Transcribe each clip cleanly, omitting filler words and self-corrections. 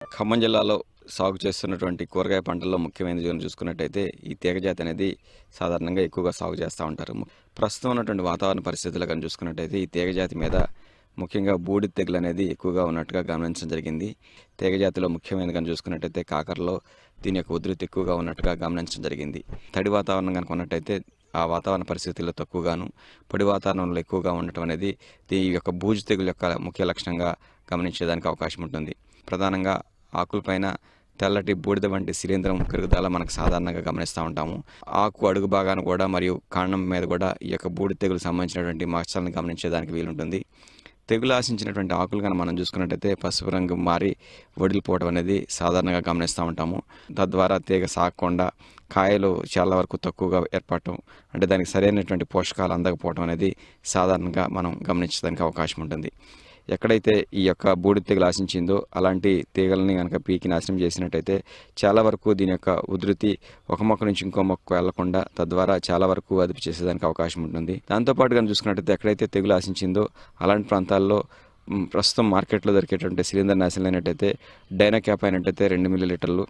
ఖమ్మం జిల్లాలో సాగు చేస్తున్నటువంటి కూరగాయ పంటల్లో ముఖ్యమైనది చూసుకున్నట్టయితే ఈ తీగజాతి అనేది సాధారణంగా ఎక్కువగా సాగు చేస్తూ ఉంటారు. ప్రస్తుతం ఉన్నటువంటి వాతావరణ పరిస్థితులు కానీ చూసుకున్నట్టయితే ఈ తీగజాతి మీద ముఖ్యంగా బూడిద తెగులు అనేది ఎక్కువగా ఉన్నట్టుగా గమనించడం జరిగింది. తీగజాతిలో ముఖ్యమైనది కానీ చూసుకున్నట్టయితే కాకరలో దీని యొక్క ఉధృతి ఎక్కువగా ఉన్నట్టుగా గమనించడం జరిగింది. తడి వాతావరణం కనుక ఉన్నట్టయితే ఆ వాతావరణ పరిస్థితుల్లో తక్కువగాను, పొడి వాతావరణంలో ఎక్కువగా ఉండటం అనేది ఈ యొక్క బూజు తెగులు యొక్క ముఖ్య లక్షణంగా గమనించేదానికి అవకాశం ఉంటుంది. ప్రధానంగా ఆకులపైన తెల్లటి బూడిద వంటి శిలీంధ్రం పెరుగుదల మనకు సాధారణంగా గమనిస్తూ ఉంటాము. ఆకు అడుగు భాగాన్ని కూడా మరియు కాండం మీద కూడా ఈ యొక్క బూడిద తెగులు సంబంధించినటువంటి మచ్చలను గమనించేదానికి వీలుంటుంది. తెగులు ఆశించినటువంటి ఆకులు కానీ మనం చూసుకున్నట్టయితే పసుపు రంగు మారి వడిలిపోవడం అనేది సాధారణంగా గమనిస్తూ ఉంటాము. తద్వారా తీగ సాగకుండా కాయలు చాలా వరకు తక్కువగా ఏర్పడటం, అంటే దానికి సరైనటువంటి పోషకాలు అందకపోవడం అనేది సాధారణంగా మనం గమనించడానికి అవకాశం ఉంటుంది. ఎక్కడైతే ఈ యొక్క బూడిద తెగులు ఆశించిందో అలాంటి తీగలని కనుక పీకి నాశనం చేసినట్టయితే చాలా వరకు దీని యొక్క ఉధృతి ఒక మొక్క నుంచి ఇంకో మొక్క వెళ్లకుండా తద్వారా చాలా వరకు అదుపు చేసేదానికి అవకాశం ఉంటుంది. దాంతోపాటు కనుక చూసుకున్నట్టయితే ఎక్కడైతే తెగులు ఆశించిందో అలాంటి ప్రాంతాల్లో ప్రస్తుతం మార్కెట్లో దొరికేటువంటి శిలీంద్ర నాశనం అయినట్టయితే డైనాక్యాప్ అయినట్టయితే 2 మిల్లీలీటర్లు,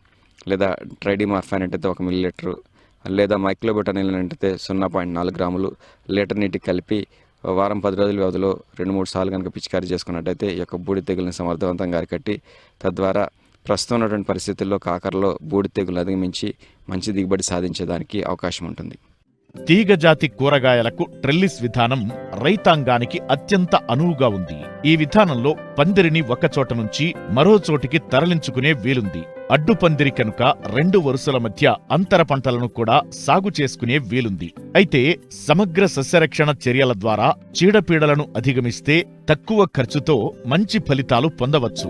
లేదా ట్రైడిమార్ఫ్ అయినట్టయితే 1 మిల్లీలీటరు, లేదా మైక్లోబెటానిల్ అయినట్టయితే 0.4 గ్రాములు లీటర్ నీటికి కలిపి వారం 10 రోజుల వ్యవధిలో 2-3 సార్లు కనుక పిచికారీ చేసుకున్నట్టయితే ఈ యొక్క బూడిద తెగులను సమర్థవంతంగా అరికట్టి తద్వారా ప్రస్తుతం ఉన్నటువంటి పరిస్థితుల్లో కాకరలో బూడిద తెగులు అధిగమించి మంచి దిగుబడి సాధించేదానికి అవకాశం ఉంటుంది. తీగజాతి కూరగాయలకు ట్రెల్లిస్ విధానం రైతాంగానికి అత్యంత అనువుగా ఉంది. ఈ విధానంలో పందిరిని ఒకచోట నుంచి మరో చోటికి తరలించుకునే వీలుంది. అడ్డు పందిరి కనుక 2 వరుసల మధ్య అంతర పంటలను కూడా సాగు చేసుకునే వీలుంది. అయితే సమగ్ర సస్యరక్షణ చర్యల ద్వారా చీడపీడలను అధిగమిస్తే తక్కువ ఖర్చుతో మంచి ఫలితాలు పొందవచ్చు.